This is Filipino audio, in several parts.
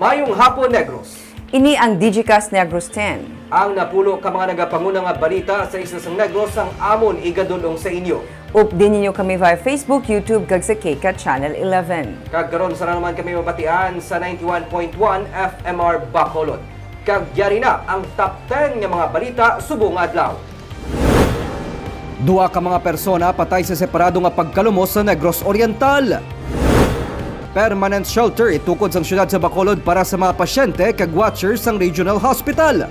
Mayong hapon, Negros. Ini ang Digicast Negros 10. Ang napulo ka mga nagapangunang nga balita sa isa sang Negros ang amon igadulong sa inyo. Updin ninyo kami via Facebook, YouTube, kag sa KCAT Channel 11. Kag karon sa naman kami mabatian sa 91.1 FMR Bacolod. Kag yari na ang top 10 nga mga balita subong adlaw. Duha ka mga persona patay sa separado nga pagkalumos sa Negros Oriental. Permanent shelter itukod sang syudad sa Bacolod para sa mga pasyente kag watchers sang regional hospital.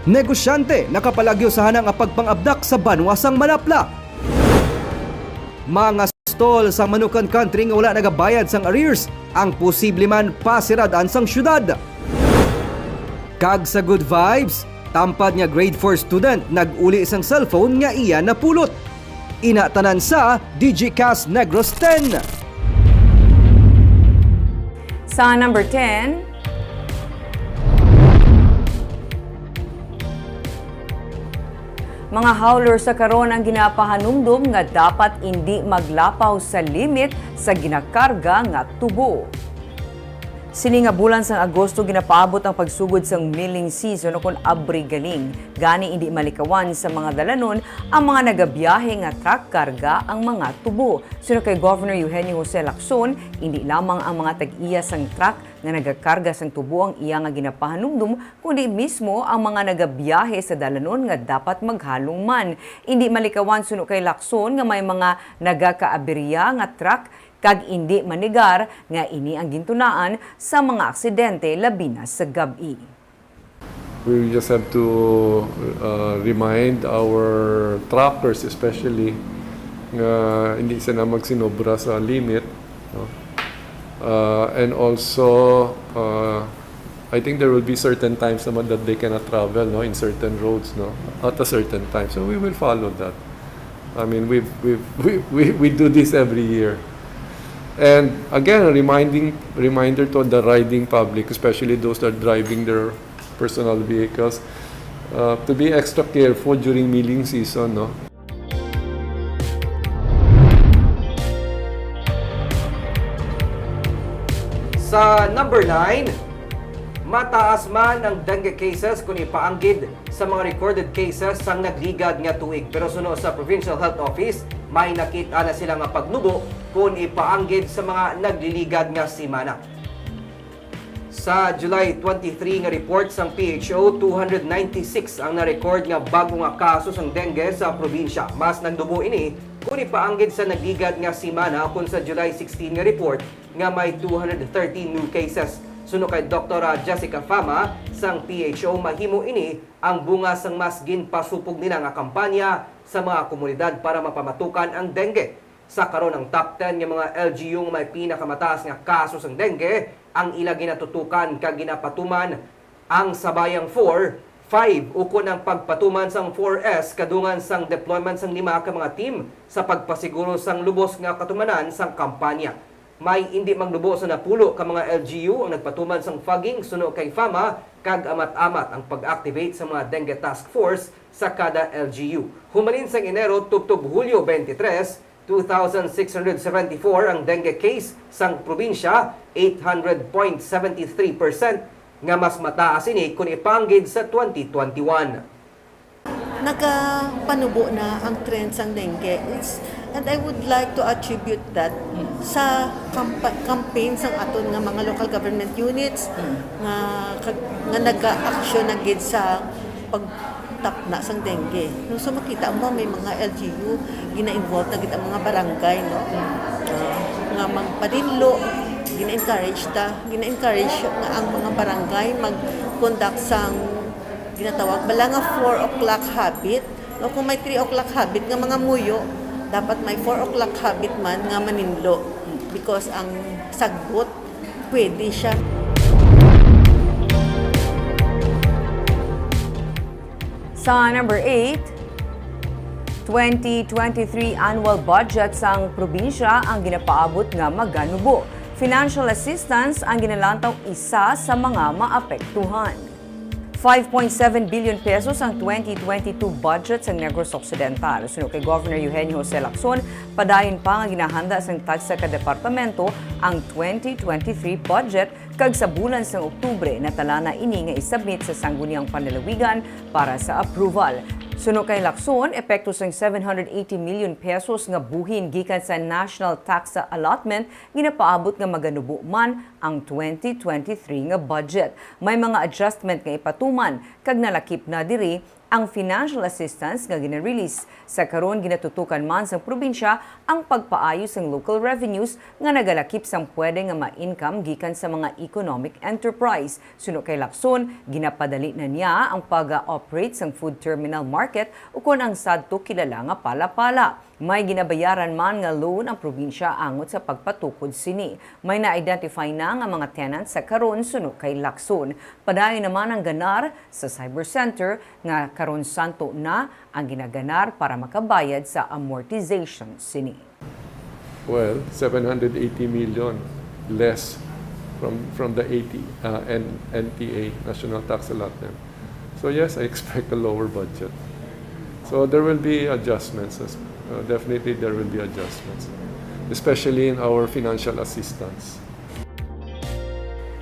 Negosyante nakapalagyo sa hanang nga pagpangabdak sa banwa sang Manapla. Mga stall sa Manukan Country nga wala nagabayad sang arrears ang posible man pasiradaan sang syudad. Kag sa good vibes, tampad nga grade 4 student nag-uli isang cellphone nga iya napulot. Inatanan sa Digicast Negros 10. Sa number 10, mga howler sa karon ang ginapahanumdum nga dapat hindi maglapaw sa limit sa ginakarga nga tubo. Sini nga bulan sa Agosto ginapaabot ang pagsugod sang milling season o kun abri galing. Gani hindi malikawan sa mga dalanon ang mga nagabiyahe nga truck karga ang mga tubo. Sino kay Governor Eugenio Jose Lacson, hindi lamang ang mga tag-iya sang truck nga nagakarga sang tubo ang iya nga ginapahanumdum, kundi mismo ang mga nagabiyahe sa dalanon nga dapat maghalong man. Hindi malikawan suno kay Lacson nga may mga nagakaaberya nga truck kag hindi manigar nga ini ang gintunaan sa mga aksidente labi na sa gabi. We just have to remind our truckers especially nga hindi sila magsinobra sa limit, no? And also I think there will be certain times naman that they cannot travel, no, in certain roads, no, at a certain time. So we will follow that. I mean, we do this every year. And again, a reminder to the riding public, especially those that are driving their personal vehicles, to be extra careful during milling season, no? Sa number 9, mataas man ang dengue cases kung ipaanggid sa mga recorded cases sang nagligad nga tuig. Pero suno sa Provincial Health Office, may nakita na sila nga pagnubo kung ipaanggid sa mga nagliligad nga simana. Sa July 23 nga report sang PHO, 296 ang na-record nga bago nga kaso sang dengue sa probinsya. Mas nagdubo ini kung ipaanggid sa nagligad nga simana kung sa July 16 nga report nga may 213 new cases. Suno kay Dr. Jessica Fama sang PHO, mahimo ini ang bunga sang mas ginpasupog nila nga kampanya sa mga komunidad para mapamatukan ang dengue. Sa karon ang top 10 nga mga LGU nga may pinakamataas nga kaso sang dengue, ang ila ginatutukan kag ginapatuman ang sabayang 4, 5 ukon ang pagpatuman sang 4S kadungan sang deployment sang 5 ka mga team sa pagpasiguro sang lubos nga katumanan sang kampanya. May hindi maglubo sa napulo ka mga LGU ang nagpatuman sang fogging suno kay Fama kag amat-amat ang pag-activate sa mga dengue task force sa kada LGU. Humalin sang Enero tubtob Hulyo 23, 2,674 ang dengue case sang probinsya, 800.73% nga mas mataas ini kung ipanggid sa 2021. Nagapanubo na ang trend sang dengue. And I would like to attribute that sa campaign sang aton nga mga local government units nga naga-action na gid sa pagtapna sang dengue. No, so makita mo may mga LGU gina-involve na gid ang mga barangay, no. Nga magpadinlo, gina-encourage nga ang mga barangay mag-conduct sang ginatawag bala nga 4 o'clock habit. No, kung may 3 o'clock habit nga mga muyo, dapat may 4 o'clock habit man nga maninlo because ang sagbot pwede siya. Sa number 8, 2023 annual budget sang probinsya ang ginapaabot nga maganubo. Financial assistance ang ginalantaw isa sa mga maapektuhan. 5.7 billion pesos ang 2022 budget sa Negros Occidental. Sunod kay Governor Eugenio Jose Lacson, Padayon pa nga ginahanda sang tagsa ka departamento ang 2023 budget kag sa bulan sang Oktubre natala na ini nga isubmit sa sangguniang panlalawigan para sa approval. Suno kay Lacson, epekto sang 780 million pesos nga buhin gikan sa National Tax Allotment ginapaabot nga maganubo man ang 2023 nga budget. May mga adjustment nga ipatuman kag nalakip na diri ang financial assistance nga gina-release. Sa karon ginatutukan man sa probinsya ang pagpaayos ng local revenues nga nagalakip sang pwede nga ma-income gikan sa mga economic enterprise. Suno kay Lacson, ginapadali na niya ang pag-operate sang food terminal market ukon ang sadto kilala nga pala-pala. May ginabayaran man nga loan ang probinsya angot sa pagpatukod sini. May na-identify na nga mga tenants sa karon suno kay Lacson. Padayon naman ang ganar sa cyber center nga karon santo na ang ginaganar para makabayad sa amortization sini. Well, 780 million less from the NTA, National Tax Allotment. So yes, I expect a lower budget. So there will be adjustments. Definitely there will be adjustments, especially in our financial assistance.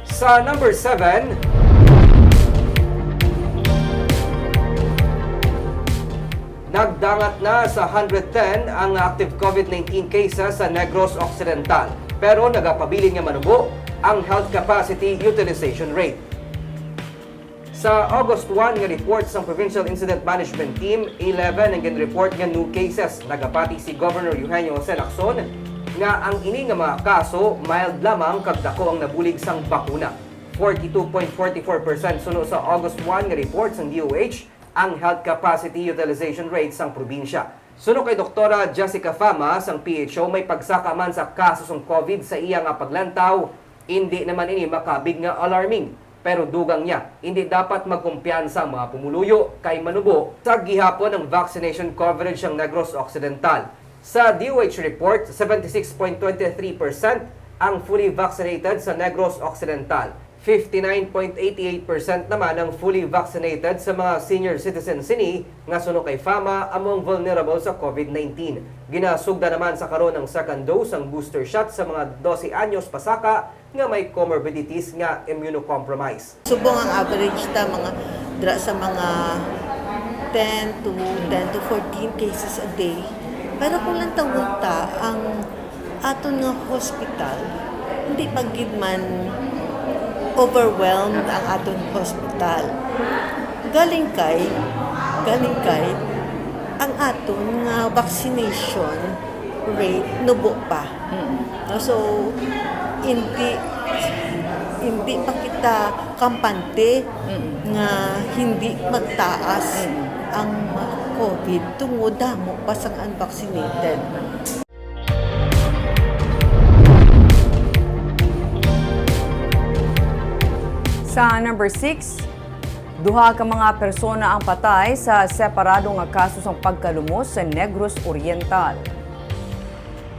Sa number 7, nagdangat na sa 110 ang active COVID-19 cases sa Negros Occidental, pero nagapabilin nga manubo ang health capacity utilization rate. Sa August 1 nga report sa Provincial Incident Management Team, 11 ang gin-report nga new cases. Nagapati si Governor Eugenio Jose Lacson nga ang ini nga mga kaso mild lamang kag dako ang nabulig sang bakuna. 42.44% suno sa August 1 nga report sang DOH ang health capacity utilization rate sang probinsya. Suno kay Doktora Jessica Fama sang PHO, may pagsaka man sa kaso sang COVID sa iya nga paglantaw, hindi naman ini makabig nga alarming. Pero dugang niya, hindi dapat magkumpiyansa ang mga pumuluyo kay manubo sa gihapon ng vaccination coverage ng Negros Occidental. Sa DOH report, 76.23% ang fully vaccinated sa Negros Occidental. 59.88% naman ang fully vaccinated sa mga senior citizens sini nga suno kay Fama among vulnerable sa COVID-19. Ginasugda naman sa karon ng second dose ang booster shot sa mga 12 anyos pasaka nga may comorbidities nga immunocompromised. Subong ang average ta mga dra sa mga 10 to 14 cases a day. Pero kung lang tawunta ang aton nga hospital, hindi pagid man overwhelmed ang aton hospital. Galing kay ang aton nga vaccination rate nubo pa. So hindi pa kita kampante nga hindi magtaas ang COVID tungod damo pa sang unvaccinated. Sa number 6, duha ka mga persona ang patay sa separado nga kaso sang pagkalumos sa Negros Oriental.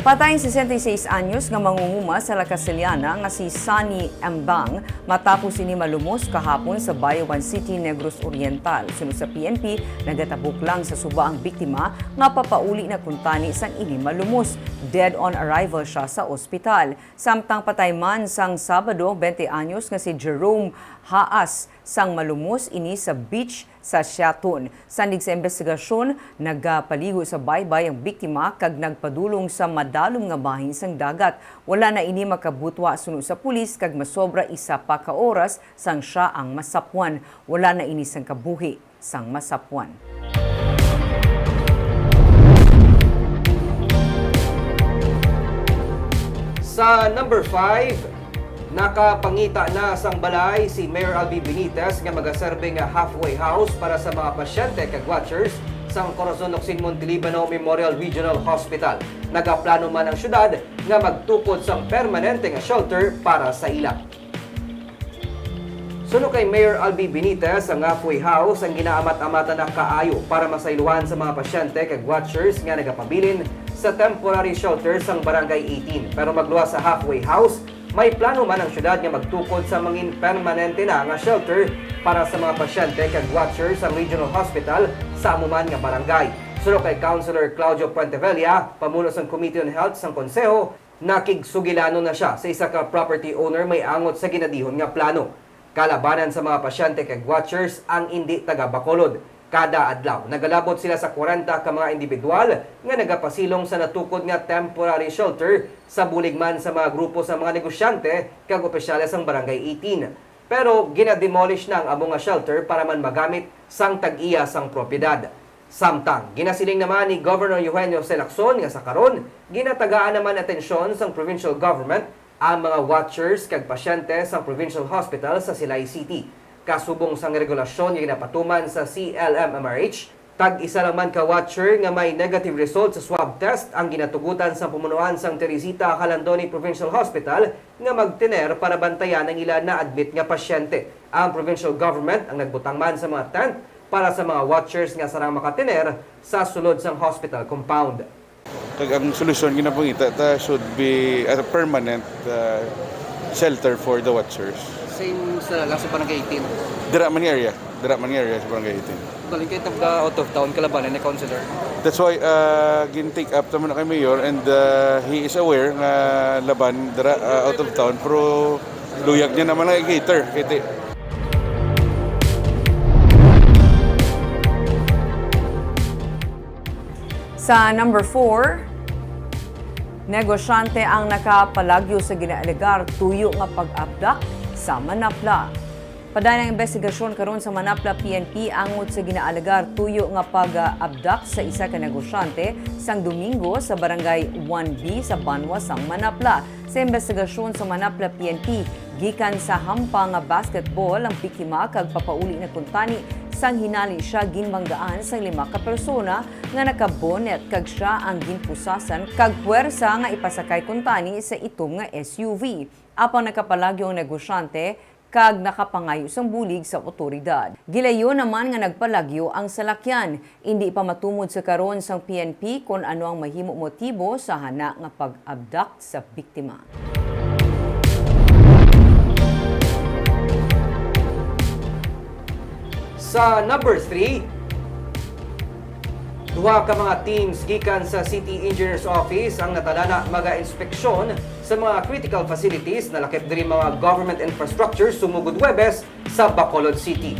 Patay 66 anyos nga mangunguma sa La Casiliana nga si Sunny Ambang matapos ini malumos kahapon sa Bayawan City, Negros Oriental. Sunod sa PNP, nagatabok lang sa suba ang biktima nga papauli na kuntani sang ini malumos. Dead on arrival siya sa ospital. Samtang patay man sang Sabado, 20 anyos nga si Jerome Haas sang malumos ini sa beach sa Siaton. Sandig sa investigasyon, nagpaligo sa baybay ang biktima kag nagpadulong sa madalom nga bahin sang dagat. Wala na ini makabutwa sunod sa pulis kag masobra isa pa ka oras sang siya ang masapwan. Wala na ini sang kabuhi sang masapwan. Sa number 5, nakapangita na sang balay si Mayor Albi Benitez nga magaserbe nga halfway house para sa mga pasyente kag watchers sang Corazon Ocsin Montelibano Memorial Regional Hospital. Nagaplano man ang syudad nga magtukod sang permanente nga shelter para sa ila. Suno kay Mayor Albi Benitez, ang halfway house ang ginaamat-amatan na kaayo para masailuhan sa mga pasyente kag watchers nga nagapabilin sa temporary shelter sang Barangay 18. Pero magluwas sa halfway house, may plano man ang syudad nga magtukod sa mangin permanente na nga shelter para sa mga pasyente kag watchers sa regional hospital sa amuman nga barangay. Sunod kay Councilor Claudio Puentevella, pamuno sa Committee on Health sang Konseho, nakigsugilano na siya sa isa ka property owner may angot sa ginadihon nga plano. Kalabanan sa mga pasyente kay watchers ang hindi taga Bacolod. Kada adlaw, nagalabot sila sa 40 ka mga individual nga nagapasilong sa natukod nga temporary shelter sa buligman sa mga grupo sa mga negosyante kag opisyales sang Barangay 18. Pero ginademolish na ang amo nga shelter para man magamit sang tag-iya sang propiedad. Samtang, ginasiling naman ni Governor Eugenio C. Lacson nga sa karon, ginatagaan naman atensyon sang provincial government ang mga watchers kag pasyente sa provincial hospital sa Silay City. Kasubong sang regulasyon nga ginapatuman sa CLMMRH, tag-isa naman ka watcher nga may negative result sa swab test ang ginatugutan sa pumunuan sang Teresita Calandoni Provincial Hospital nga magtener para bantayan ang ilan na admit nga pasyente. Ang provincial government ang nagbutang man sa mga tent para sa mga watchers nga sarang makatiner sa sulod sang hospital compound. Ang solusyon ginapangita should be a permanent shelter for the watchers. Same sa lang sa Barangay 18. Dira man area sa Barangay 18. Balik kayo taga out of town kalabanan ni Councilor. That's why gin-take up naman na kay Mayor and he is aware nga laban dira out of town pero luyag niya naman ang cater. Sa number 4, negosyante ang nakapalagyo sa ginaalegar tuyo nga pag-abdak sa Manapla. Paday ng investigasyon karon sa Manapla PNP angot sa ginaalegar tuyo nga pag-abdak sa isa ka negosyante sang Domingo sa Barangay 1B sa Banwa sang Manapla. Sa investigasyon sa Manapla PNP, gikan sa hampa nga basketball ang pikima kag papauli na kuntani sang hinali siya ginbanggaan sang 5 ka persona nga nakabonet kag siya ang ginpusasan kag puwersa nga ipasakay kuntani sa itom nga SUV. Apang nakapalagyo ang negosyante kag nakapangayo sang bulig sa otoridad. Gilayo naman nga nagpalagyo ang salakyan. Hindi pa matumod sa karon sang PNP kung ano ang mahimo motibo sa hana nga pag-abduct sa biktima. Sa number 3, duha ka mga teams gikan sa City Engineers Office ang natalana maga-inspeksyon sa mga critical facilities na lakip diri mga government infrastructure sumugod Huwebes sa Bacolod City.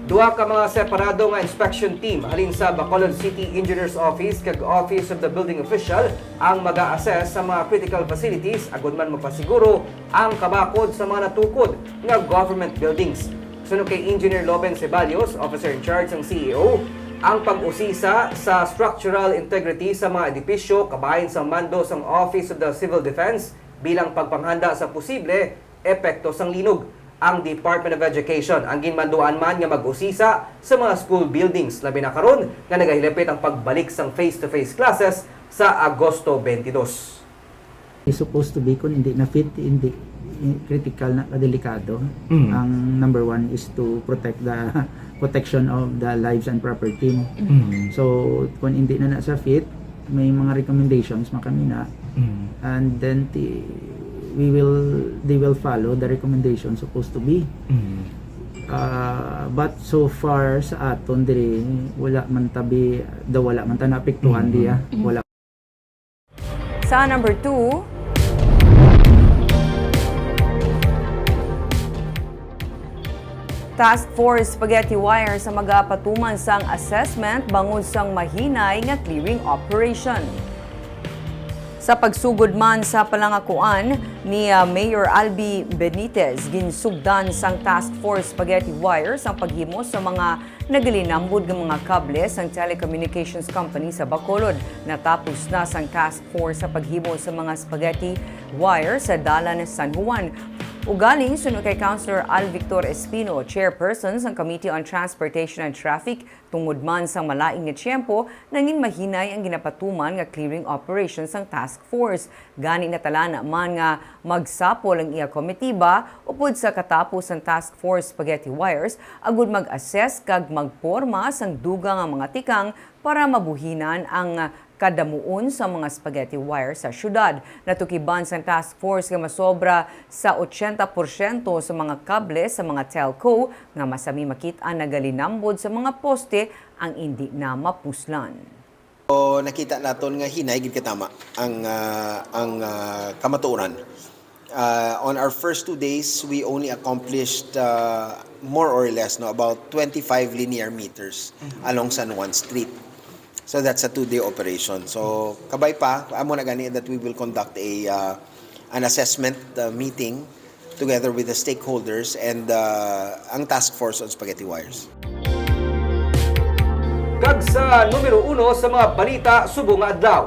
Duha ka mga separado nga inspection team halin sa Bacolod City Engineers Office kag Office of the Building Official ang mag-a-assess sa mga critical facilities agud man mapasiguro ang kabakod sa mga natukod nga government buildings. Sunod kay Engineer Loben Ceballos, Officer in Charge ng CEO, ang pag-usisa sa structural integrity sa mga edipisyo kabahin sa mando sang Office of the Civil Defense bilang pagpanghanda sa posible epekto sang linog. Ang Department of Education ang ginmanduan man nga mag-usisa sa mga school buildings labi na karon nga nagahilapit ang pagbalik sang face-to-face classes sa Agosto 22. Is supposed to be kung hindi na fit, hindi critical na delikado. Ang number one is to protect the protection of the lives and property. So kung hindi na sa fit, may mga recommendations makamina, and then they will follow the recommendations supposed to be. But so far sa aton diri wala man ta naapektuhan diya. Wala. Sa number 2, Task Force Spaghetti Wire sa magapatuman sang assessment bangod sang mahinay nga clearing operation. Sa pagsugod man sa palangakuan ni Mayor Albi Benitez, ginsugdan sang Task Force Spaghetti Wire sang paghimo sa mga nagalinambod ng mga kable sang telecommunications company sa Bacolod. Natapos na sang Task Force sa paghimo sa mga spaghetti wire sa dalan San Juan. Ugaling sunod kay Councilor Al Victor Espino, chairperson ng Committee on Transportation and Traffic, tungod man sang malaing nga tiyempo, nangin mahinay ang ginapatuman nga clearing operations ng task force. Gani natalana man nga magsapol ang iya komitiba upod sa katapos ng task force spaghetti wires, agud mag-assess kag magporma sang dugang nga mga tikang para mabuhinan ang kadamuon sa mga spaghetti wire sa syudad. Natukiban sa task force nga masobra sa 80% sa mga kable sa mga telco nga masami makita nagalinambod sa mga poste ang hindi na mapuslan. So, nakita naton nga hinay gid katama ang kamatuoran. On our first 2 days, we only accomplished more or less about 25 linear meters along San Juan Street. So that's a 2-day operation. So kabay pa, amo na gani that we will conduct an assessment meeting together with the stakeholders and ang task force on spaghetti wires. Kag sa numero 1 sa mga balita subong nga adlaw.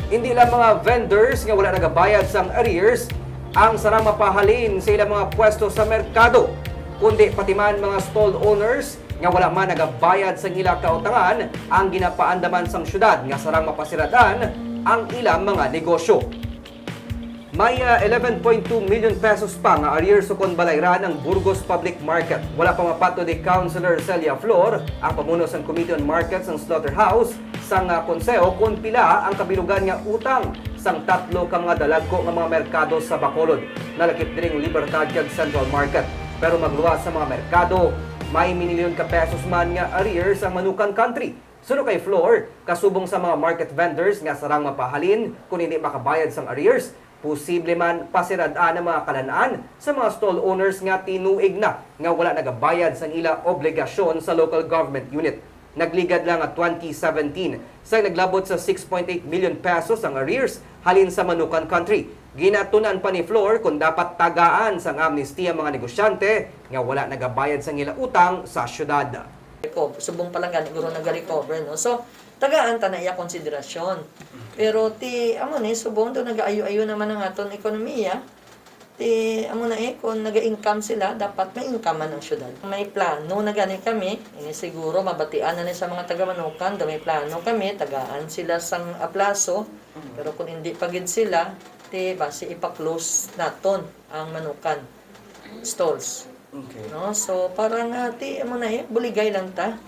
Hindi lang mga vendors nga wala nagabayad sang arrears ang sarang mapahalin sa ilang mga pwesto sa merkado, kundi pati man mga stall owners nga wala man nagabayad sang ilang kautangan ang ginapaandaman sang syudad nga sarang mapasiradan ang ilang mga negosyo. May 11.2 million pesos pa nga arrears sa konbalayran ng Burgos Public Market. Wala pa mapato ni Councilor Celia Flor, ang pamuno sa Committee on Markets ng Slaughterhouse, sang konseho kung pila ang kabilugan nga utang sang 3 ka mga dalagko nga mga merkado sa Bacolod. Nalakip din Libertad kag Central Market. Pero magluwas sa mga merkado, may minilyon ka pesos man nga arrears ang Manukan Country. Suno kay Flor, kasubong sa mga market vendors nga sarang mapahalin kung hindi makabayad sang arrears, posible man pasiradaan ang mga kalanaan sa mga stall owners nga tinuig na nga wala nagabayad sang ila obligasyon sa local government unit. Nagligad lang at 2017 sa naglabot sa 6.8 million pesos ang arrears halin sa Manukan Country. Ginatunan pa ni Flor kung dapat tagaan sang amnesty ang mga negosyante nga wala nagabayad sang ila utang sa syudad. Subong pa lang gani guro nag-recover, no? So tagaan ta na iya konsiderasyon. Pero amo ni subong do nagaayo-ayo naman ang aton ekonomiya. Amo na kung naga-income sila, dapat may income man ang syudad. May plano na gani kami, ini siguro mabatian na ni sa mga taga-Manukan, do may plano kami, tagaan sila sang aplaso. Pero kung hindi pagid sila, basi ipa-close naton ang Manukan stalls. Okay. No? So parang amo na buligay lang ta.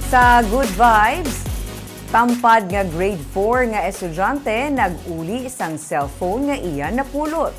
Sa Good Vibes, tampad nga grade 4 nga estudyante nag-uli isang cellphone nga iya napulot.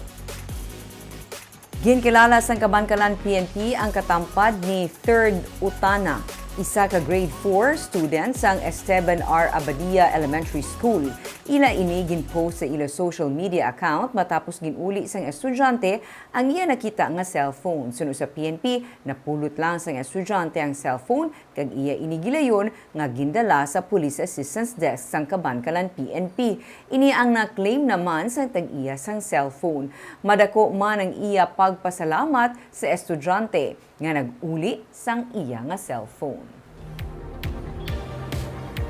Ginkilala sang Kabankalan PNP ang katampad ni Third Utana, isa ka grade 4 student sang Esteban R. Abadia Elementary School. Ila ini ginpost sa ila social media account matapos ginuli sang estudyante ang iya nakita nga cellphone. Sunod sa PNP, napulot lang sang estudyante ang cellphone kag iya ini gilayon nga gindala sa Police Assistance Desk sang Kabankalan PNP. Ini ang na-claim naman sang tag-iya sang cellphone. Madako man ang iya pagpasalamat sa estudyante nga nag-uli sang iya nga cellphone.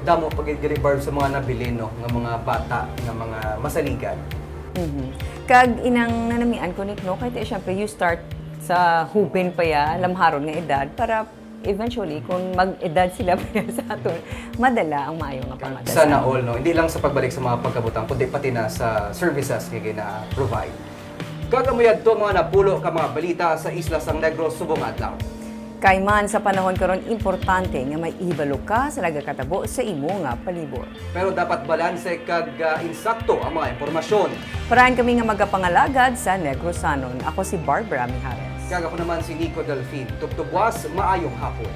Damo pag-deliver sa mga nabili no nga mga bata nga mga masaligan. Kag inang nanamian ko no kay syempre you start sa hupin pa ya lamharon nga edad para eventually kung mag-edad sila pa sa aton madala ang maayo nga pamadala. Sana all no, hindi lang sa pagbalik sa mga pagkabutang kundi pati na sa services nga gina-provide. Kagamuyad to mga napulo ka mga balita sa Isla San Negros subong adlaw. Kay man sa panahon karon importante nga may ibalo ka sa nagakatabo sa imo nga palibot. Pero dapat balanse kag insakto ang mga impormasyon. Parahan kami nga magapangalagad sa Negrosanon. Ako si Barbara Mijares. Kag ako naman si Nico Delfin. Tugtugwas, maayong hapon.